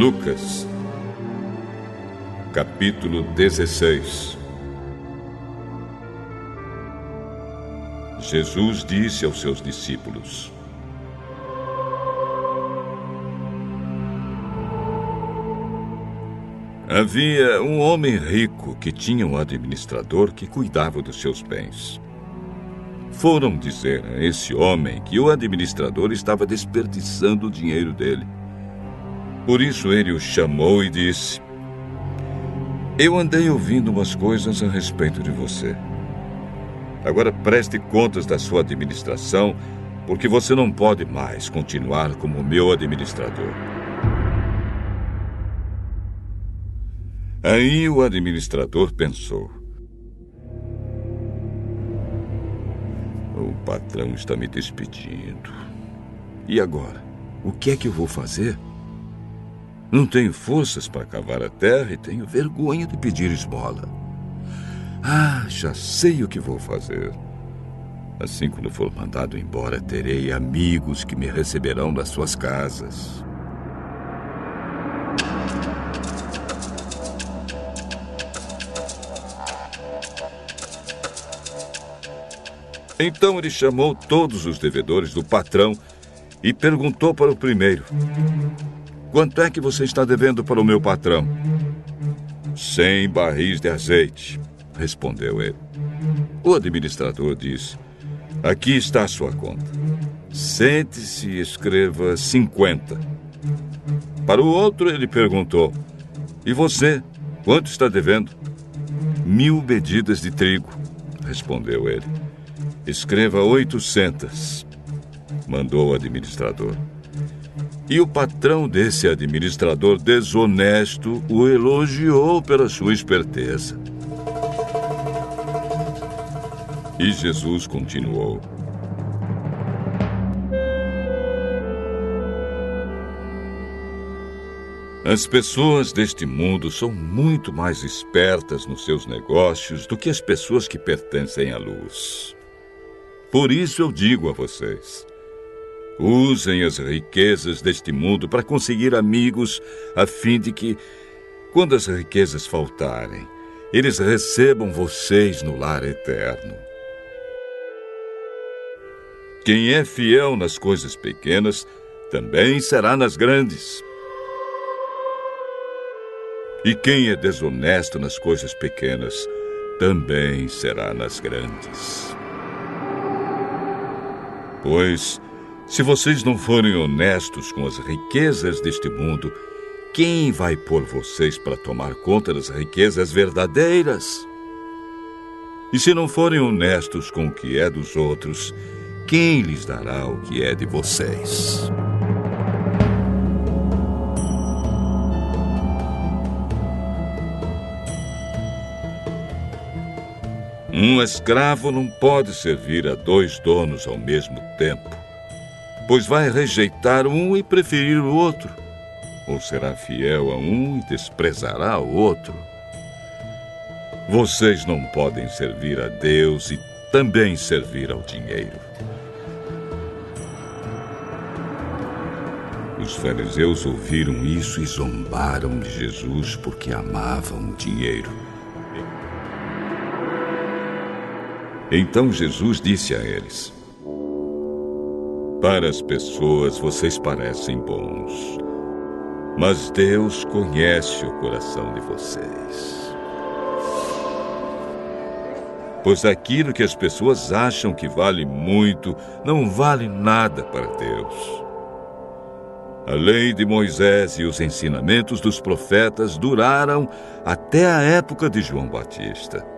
Lucas, capítulo 16. Jesus disse aos seus discípulos: havia um homem rico que tinha um administrador que cuidava dos seus bens. Foram dizer a esse homem que o administrador estava desperdiçando o dinheiro dele. Por isso ele o chamou e disse: eu andei ouvindo umas coisas a respeito de você. Agora preste contas da sua administração, porque você não pode mais continuar como meu administrador. Aí o administrador pensou: o patrão está me despedindo. E agora? O que é que eu vou fazer? Não tenho forças para cavar a terra e tenho vergonha de pedir esmola. Já sei o que vou fazer. Assim, quando for mandado embora, terei amigos que me receberão nas suas casas. Então ele chamou todos os devedores do patrão e perguntou para o primeiro: quanto é que você está devendo para o meu patrão? 100 barris de azeite, respondeu ele. O administrador disse: aqui está a sua conta. Sente-se e escreva 50. Para o outro ele perguntou: e você, quanto está devendo? 1000 medidas de trigo, respondeu ele. Escreva 800, mandou o administrador. E o patrão desse administrador desonesto o elogiou pela sua esperteza. E Jesus continuou: as pessoas deste mundo são muito mais espertas nos seus negócios do que as pessoas que pertencem à luz. Por isso eu digo a vocês: usem as riquezas deste mundo para conseguir amigos, a fim de que, quando as riquezas faltarem, eles recebam vocês no lar eterno. Quem é fiel nas coisas pequenas, também será nas grandes. E quem é desonesto nas coisas pequenas, também será nas grandes. Pois, se vocês não forem honestos com as riquezas deste mundo, quem vai pôr vocês para tomar conta das riquezas verdadeiras? E se não forem honestos com o que é dos outros, quem lhes dará o que é de vocês? Um escravo não pode servir a 2 donos ao mesmo tempo, pois vai rejeitar um e preferir o outro, ou será fiel a um e desprezará o outro. Vocês não podem servir a Deus e também servir ao dinheiro. Os fariseus ouviram isso e zombaram de Jesus porque amavam o dinheiro. Então Jesus disse a eles: para as pessoas vocês parecem bons, mas Deus conhece o coração de vocês. Pois aquilo que as pessoas acham que vale muito, não vale nada para Deus. A lei de Moisés e os ensinamentos dos profetas duraram até a época de João Batista.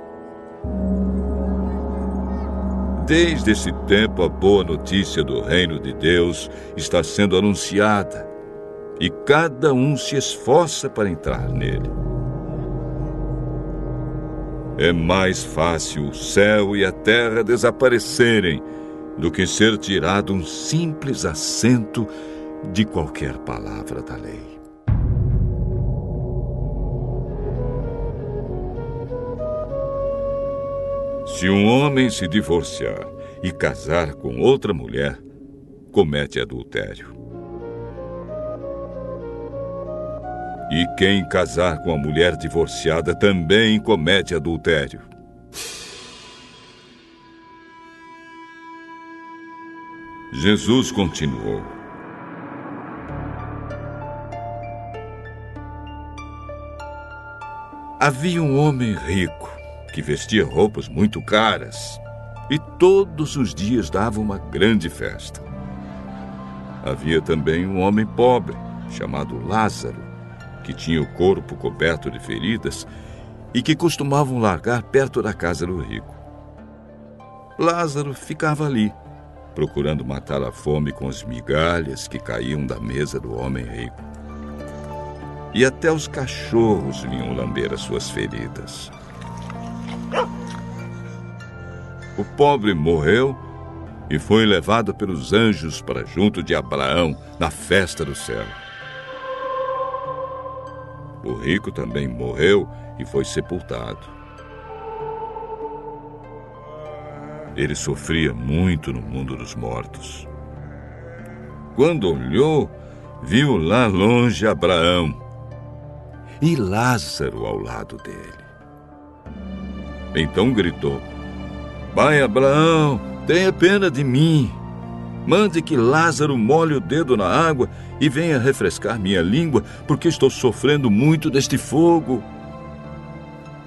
Desde esse tempo, a boa notícia do reino de Deus está sendo anunciada, e cada um se esforça para entrar nele. É mais fácil o céu e a terra desaparecerem do que ser tirado um simples acento de qualquer palavra da lei. Se um homem se divorciar e casar com outra mulher, comete adultério. E quem casar com a mulher divorciada também comete adultério. Jesus continuou: havia um homem rico que vestia roupas muito caras e todos os dias dava uma grande festa. Havia também um homem pobre chamado Lázaro, que tinha o corpo coberto de feridas e que costumavam largar perto da casa do rico. Lázaro ficava ali, procurando matar a fome com as migalhas que caíam da mesa do homem rico. E até os cachorros vinham lamber as suas feridas. O pobre morreu e foi levado pelos anjos para junto de Abraão na festa do céu. O rico também morreu e foi sepultado. Ele sofria muito no mundo dos mortos. Quando olhou, viu lá longe Abraão e Lázaro ao lado dele. Então gritou: Pai Abraão, tenha pena de mim. Mande que Lázaro molhe o dedo na água e venha refrescar minha língua, porque estou sofrendo muito deste fogo.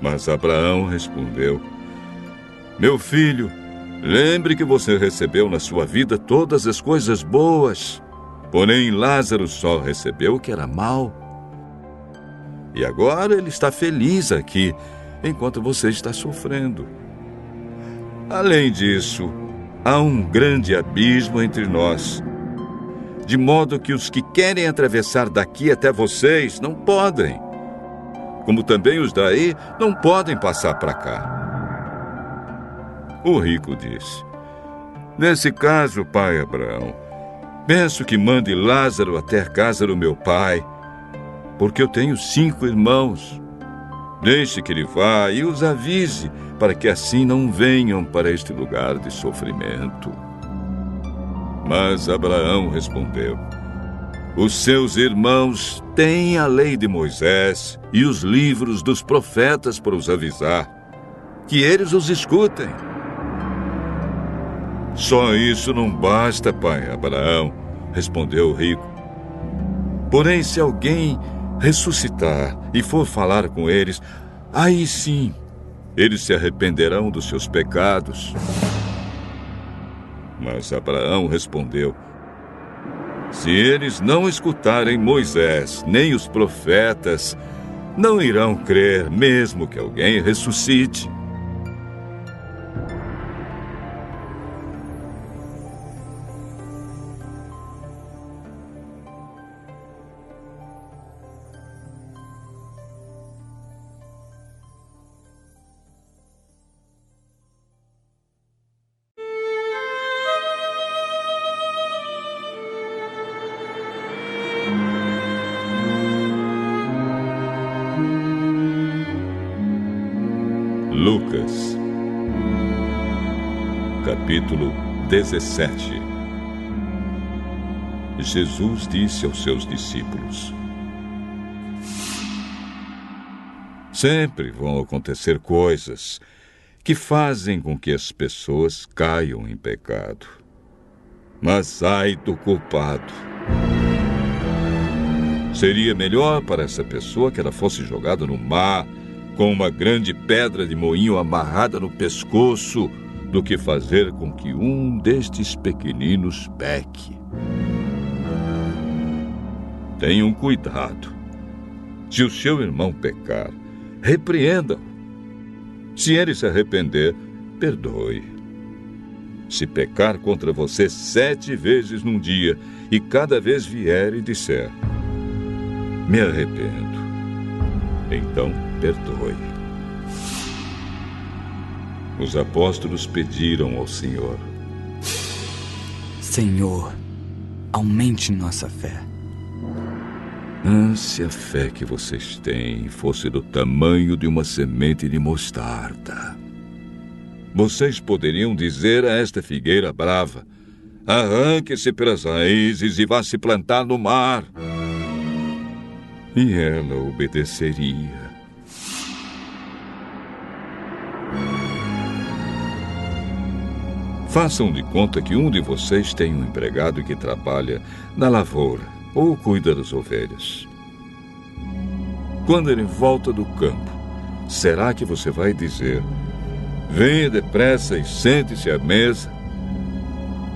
Mas Abraão respondeu: Meu filho, lembre que você recebeu na sua vida todas as coisas boas, porém Lázaro só recebeu o que era mal. E agora ele está feliz aqui, enquanto você está sofrendo. Além disso, há um grande abismo entre nós, de modo que os que querem atravessar daqui até vocês não podem, como também os daí não podem passar para cá. O rico disse: Nesse caso, pai Abraão, peço que mande Lázaro até a casa do meu pai, porque eu tenho 5 irmãos. Deixe que ele vá e os avise, para que assim não venham para este lugar de sofrimento. Mas Abraão respondeu: Os seus irmãos têm a lei de Moisés e os livros dos profetas para os avisar, que eles os escutem. Só isso não basta, pai Abraão, respondeu o rico. Porém, se alguém ressuscitar e for falar com eles, aí sim, eles se arrependerão dos seus pecados. Mas Abraão respondeu: Se eles não escutarem Moisés nem os profetas, não irão crer, mesmo que alguém ressuscite. Lucas, capítulo 17. Jesus disse aos seus discípulos: Sempre vão acontecer coisas que fazem com que as pessoas caiam em pecado. Mas ai do culpado! Seria melhor para essa pessoa que ela fosse jogada no mar com uma grande pedra de moinho amarrada no pescoço, do que fazer com que um destes pequeninos peque. Tenham cuidado. Se o seu irmão pecar, repreenda-o. Se ele se arrepender, perdoe. Se pecar contra você 7 vezes num dia, e cada vez vier e disser: Me arrependo, então perdoe. Os apóstolos pediram ao Senhor: Senhor, aumente nossa fé. Se a fé que vocês têm fosse do tamanho de uma semente de mostarda, vocês poderiam dizer a esta figueira brava: Arranque-se pelas raízes e vá se plantar no mar. e ela obedeceria. Façam de conta que um de vocês tem um empregado que trabalha na lavoura ou cuida das ovelhas. Quando ele volta do campo, será que você vai dizer: venha depressa e sente-se à mesa?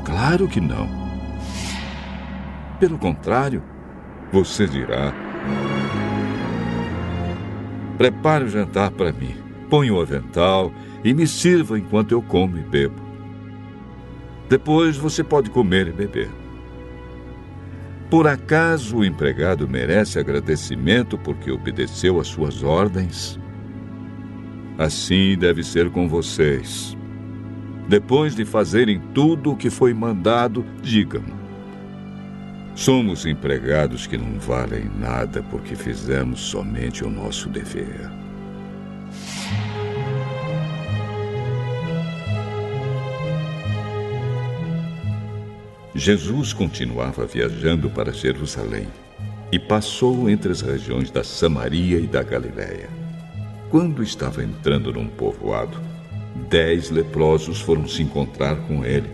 Claro que não. Pelo contrário, você dirá: prepare o jantar para mim, ponha o avental e me sirva enquanto eu como e bebo. Depois você pode comer e beber. Por acaso o empregado merece agradecimento porque obedeceu às suas ordens? Assim deve ser com vocês. Depois de fazerem tudo o que foi mandado, digam: somos empregados que não valem nada porque fizemos somente o nosso dever. Jesus continuava viajando para Jerusalém e passou entre as regiões da Samaria e da Galiléia. Quando estava entrando num povoado, 10 leprosos foram se encontrar com ele.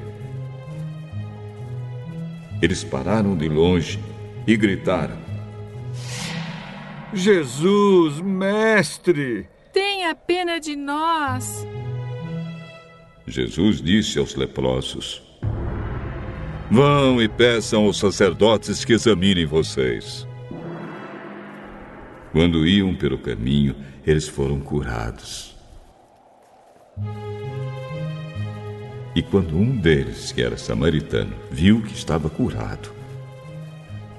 Eles pararam de longe e gritaram: Jesus, mestre! Tenha pena de nós! Jesus disse aos leprosos: vão e peçam aos sacerdotes que examinem vocês. Quando iam pelo caminho, eles foram curados. E quando um deles, que era samaritano, viu que estava curado,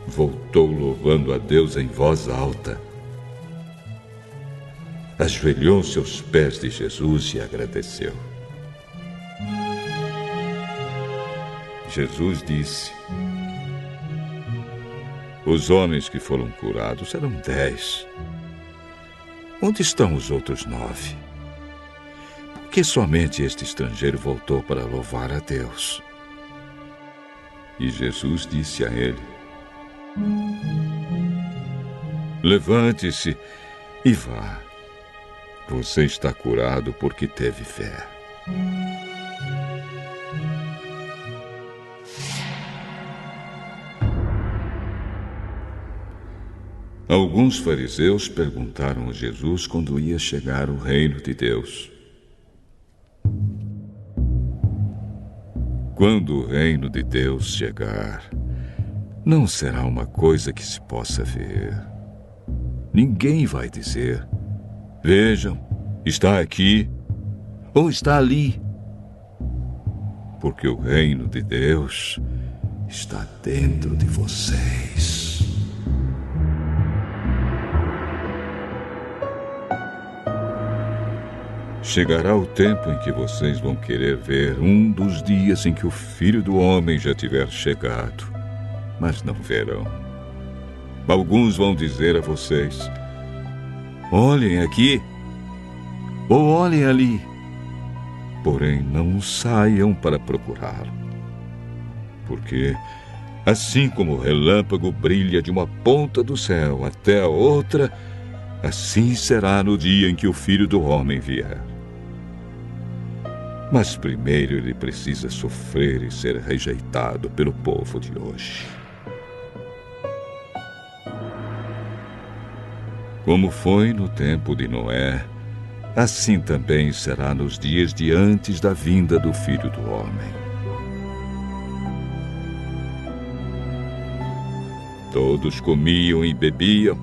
voltou louvando a Deus em voz alta. Ajoelhou-se aos pés de Jesus e agradeceu. Jesus disse: os homens que foram curados eram 10. Onde estão os outros 9? Por que somente este estrangeiro voltou para louvar a Deus? E Jesus disse a ele: levante-se e vá. Você está curado porque teve fé. Alguns fariseus perguntaram a Jesus quando ia chegar o reino de Deus. Quando o reino de Deus chegar, não será uma coisa que se possa ver. Ninguém vai dizer: vejam, está aqui ou está ali. Porque o reino de Deus está dentro de vocês. Chegará o tempo em que vocês vão querer ver um dos dias em que o Filho do Homem já tiver chegado, mas não verão. Alguns vão dizer a vocês: olhem aqui, ou olhem ali, porém não saiam para procurá-lo. Porque, assim como o relâmpago brilha de uma ponta do céu até a outra, assim será no dia em que o Filho do Homem vier. Mas primeiro ele precisa sofrer e ser rejeitado pelo povo de hoje. Como foi no tempo de Noé, assim também será nos dias de antes da vinda do Filho do Homem. Todos comiam e bebiam,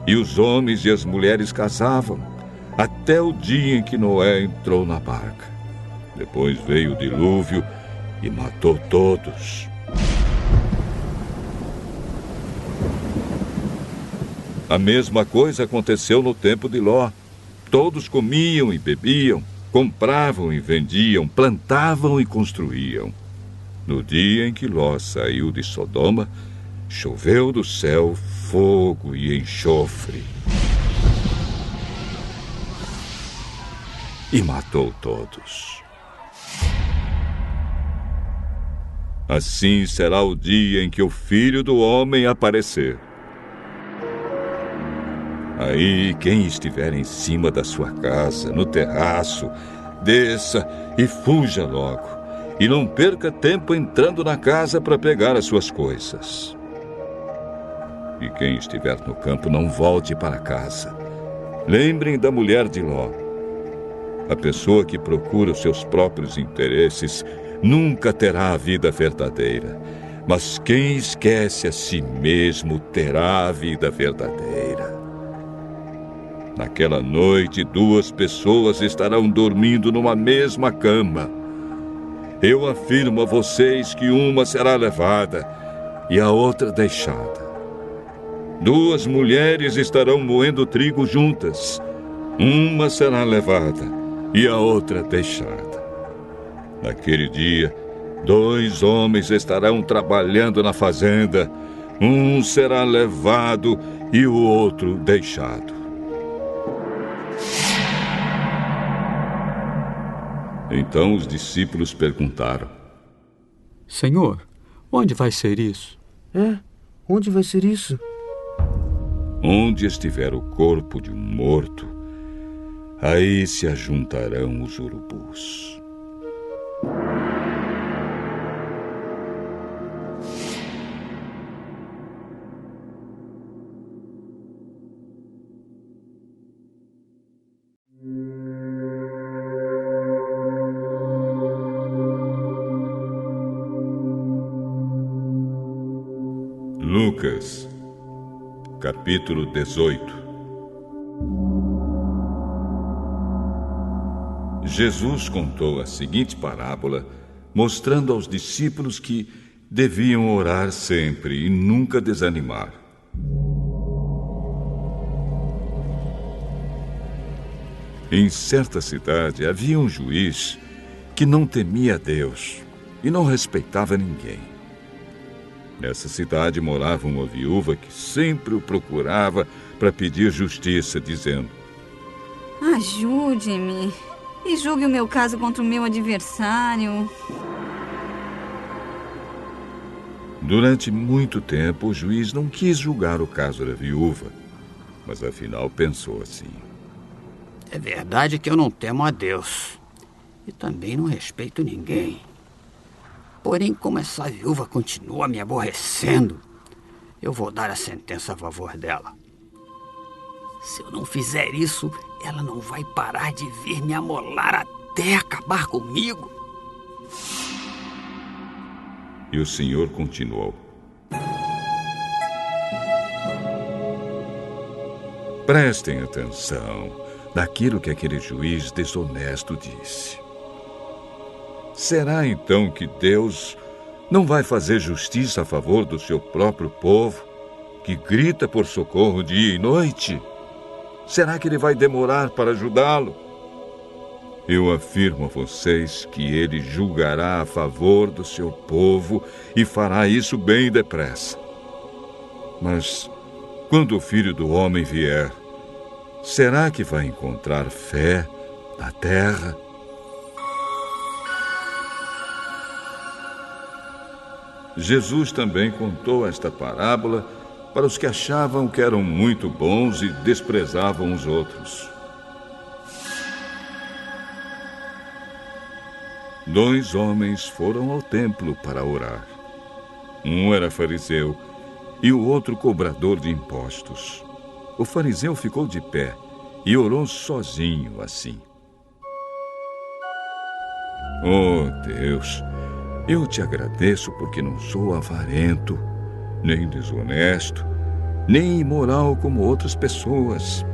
e os homens e as mulheres casavam, até o dia em que Noé entrou na barca. Depois veio o dilúvio e matou todos. A mesma coisa aconteceu no tempo de Ló. Todos comiam e bebiam, compravam e vendiam, plantavam e construíam. No dia em que Ló saiu de Sodoma, choveu do céu fogo e enxofre e matou todos. Assim será o dia em que o Filho do Homem aparecer. Aí, quem estiver em cima da sua casa, no terraço, desça e fuja logo. E não perca tempo entrando na casa para pegar as suas coisas. E quem estiver no campo, não volte para casa. Lembrem da mulher de Ló. A pessoa que procura os seus próprios interesses nunca terá a vida verdadeira. Mas quem esquece a si mesmo terá a vida verdadeira. Naquela noite, 2 pessoas estarão dormindo numa mesma cama. Eu afirmo a vocês que uma será levada e a outra deixada. 2 mulheres estarão moendo trigo juntas. Uma será levada e a outra deixada. Naquele dia, 2 homens estarão trabalhando na fazenda. Um será levado e o outro deixado. Então os discípulos perguntaram: Senhor, onde vai ser isso? Onde vai ser isso? Onde estiver o corpo de um morto, aí se ajuntarão os urubus. Lucas, capítulo 18. Jesus contou a seguinte parábola, mostrando aos discípulos que deviam orar sempre e nunca desanimar. Em certa cidade havia um juiz que não temia a Deus e não respeitava ninguém. Nessa cidade morava uma viúva que sempre o procurava para pedir justiça, dizendo: Ajude-me e julgue o meu caso contra o meu adversário. Durante muito tempo, o juiz não quis julgar o caso da viúva, mas afinal pensou assim: é verdade que eu não temo a Deus e também não respeito ninguém. Porém, como essa viúva continua me aborrecendo, eu vou dar a sentença a favor dela. Se eu não fizer isso, ela não vai parar de vir me amolar até acabar comigo. E o Senhor continuou: prestem atenção naquilo que aquele juiz desonesto disse. Será então que Deus não vai fazer justiça a favor do seu próprio povo, que grita por socorro dia e noite? Será que ele vai demorar para ajudá-lo? Eu afirmo a vocês que ele julgará a favor do seu povo e fará isso bem depressa. Mas quando o Filho do Homem vier, será que vai encontrar fé na terra? Jesus também contou esta parábola para os que achavam que eram muito bons e desprezavam os outros. 2 homens foram ao templo para orar. Um era fariseu e o outro cobrador de impostos. O fariseu ficou de pé e orou sozinho assim: Oh Deus, eu te agradeço porque não sou avarento, nem desonesto, nem imoral como outras pessoas.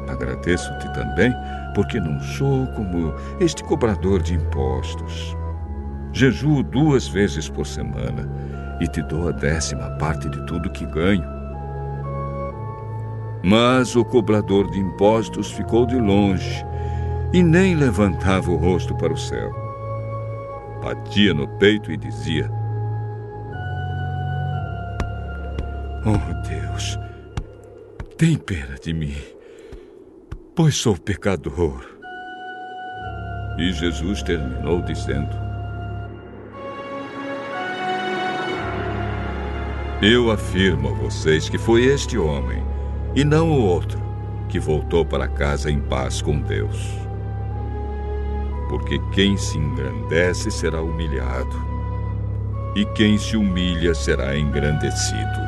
Agradeço-te também porque não sou como este cobrador de impostos. Jejuo 2 vezes por semana e te dou a 10ª parte de tudo que ganho. Mas o cobrador de impostos ficou de longe e nem levantava o rosto para o céu. Batia no peito e dizia: Oh Deus, tem pena de mim, pois sou pecador. E Jesus terminou dizendo: Eu afirmo a vocês que foi este homem, e não o outro, que voltou para casa em paz com Deus. Porque quem se engrandece será humilhado, e quem se humilha será engrandecido.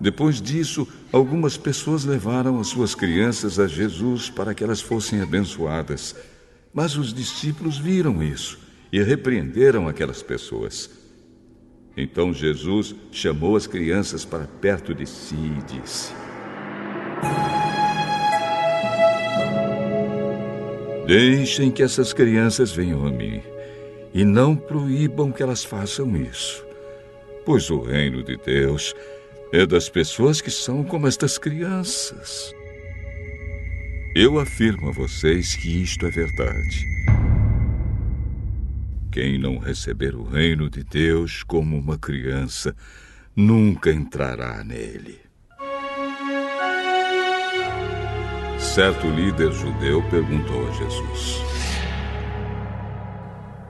Depois disso, algumas pessoas levaram as suas crianças a Jesus para que elas fossem abençoadas. Mas os discípulos viram isso e repreenderam aquelas pessoas. Então Jesus chamou as crianças para perto de si e disse: Deixem que essas crianças venham a mim e não proíbam que elas façam isso, pois o reino de Deus é das pessoas que são como estas crianças. Eu afirmo a vocês que isto é verdade. Quem não receber o reino de Deus como uma criança, nunca entrará nele. Certo líder judeu perguntou a Jesus: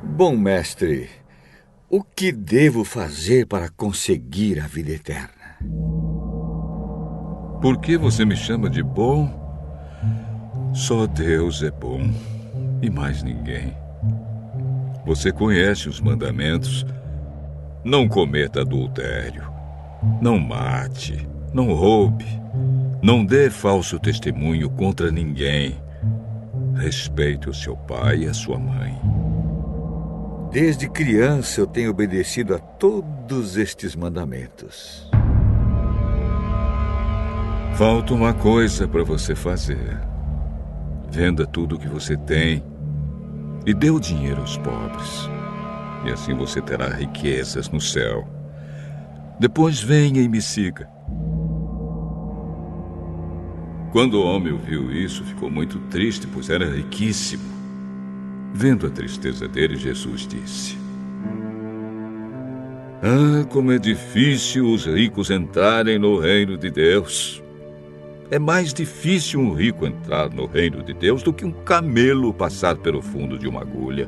Bom mestre, o que devo fazer para conseguir a vida eterna? Por que você me chama de bom? Só Deus é bom e mais ninguém. Você conhece os mandamentos: não cometa adultério, não mate, não roube, não dê falso testemunho contra ninguém, respeite o seu pai e a sua mãe. Desde criança eu tenho obedecido a todos estes mandamentos. Falta uma coisa para você fazer. Venda tudo o que você tem e dê o dinheiro aos pobres. E assim você terá riquezas no céu. Depois venha e me siga. Quando o homem ouviu isso, ficou muito triste, pois era riquíssimo. Vendo a tristeza dele, Jesus disse: como é difícil os ricos entrarem no reino de Deus. É mais difícil um rico entrar no reino de Deus do que um camelo passar pelo fundo de uma agulha.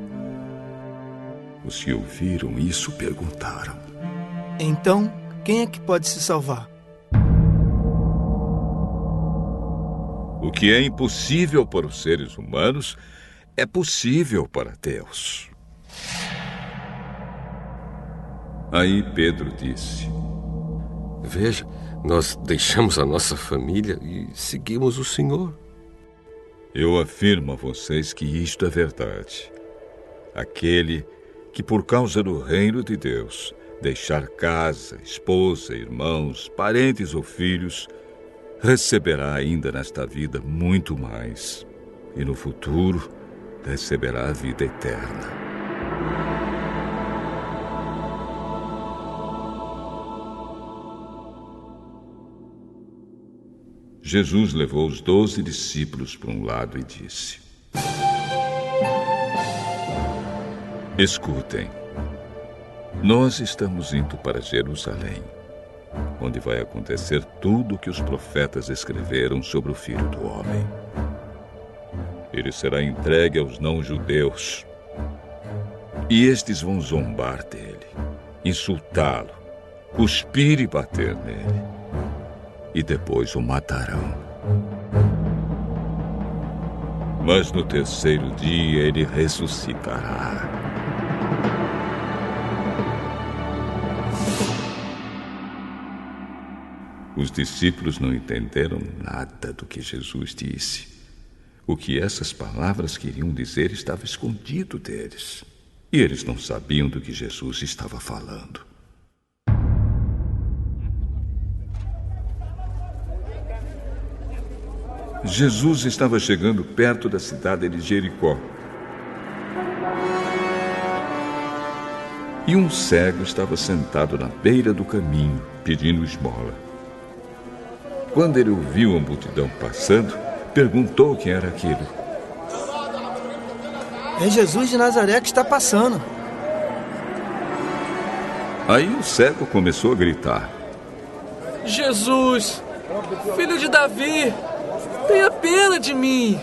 Os que ouviram isso perguntaram: Então, quem é que pode se salvar? O que é impossível para os seres humanos é possível para Deus. Aí Pedro disse: Veja, nós deixamos a nossa família e seguimos o Senhor. Eu afirmo a vocês que isto é verdade. Aquele que, por causa do reino de Deus, deixar casa, esposa, irmãos, parentes ou filhos, receberá ainda nesta vida muito mais. E no futuro, receberá a vida eterna. Jesus levou os 12 discípulos para um lado e disse: Escutem, nós estamos indo para Jerusalém, onde vai acontecer tudo o que os profetas escreveram sobre o Filho do Homem. Ele será entregue aos não-judeus, e estes vão zombar dele, insultá-lo, cuspir e bater nele. E depois o matarão. Mas no terceiro dia ele ressuscitará. Os discípulos não entenderam nada do que Jesus disse. O que essas palavras queriam dizer estava escondido deles. E eles não sabiam do que Jesus estava falando. Jesus estava chegando perto da cidade de Jericó. E um cego estava sentado na beira do caminho, pedindo esmola. Quando ele ouviu a multidão passando, perguntou quem era aquilo. É Jesus de Nazaré que está passando. Aí o cego começou a gritar: Jesus, filho de Davi, tenha pena de mim.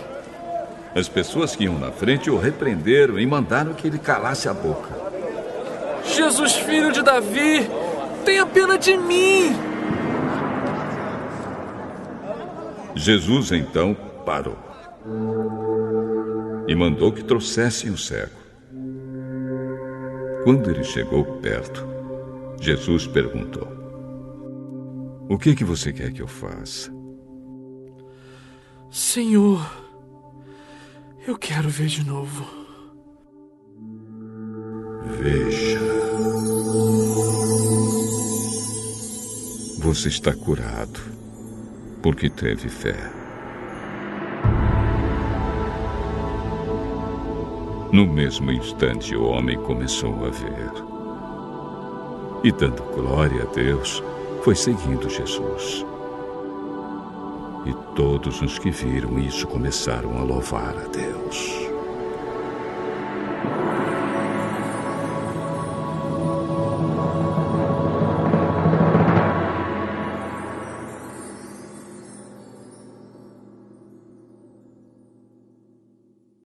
As pessoas que iam na frente o repreenderam e mandaram que ele calasse a boca. Jesus, filho de Davi, Tenha pena de mim! Jesus então parou e mandou que trouxessem o cego. Quando ele chegou perto, Jesus perguntou: "O que você quer que eu faça?" Senhor, eu quero ver de novo. Veja. Você está curado, porque teve fé. No mesmo instante, o homem começou a ver. E, dando glória a Deus, foi seguindo Jesus. E todos os que viram isso começaram a louvar a Deus.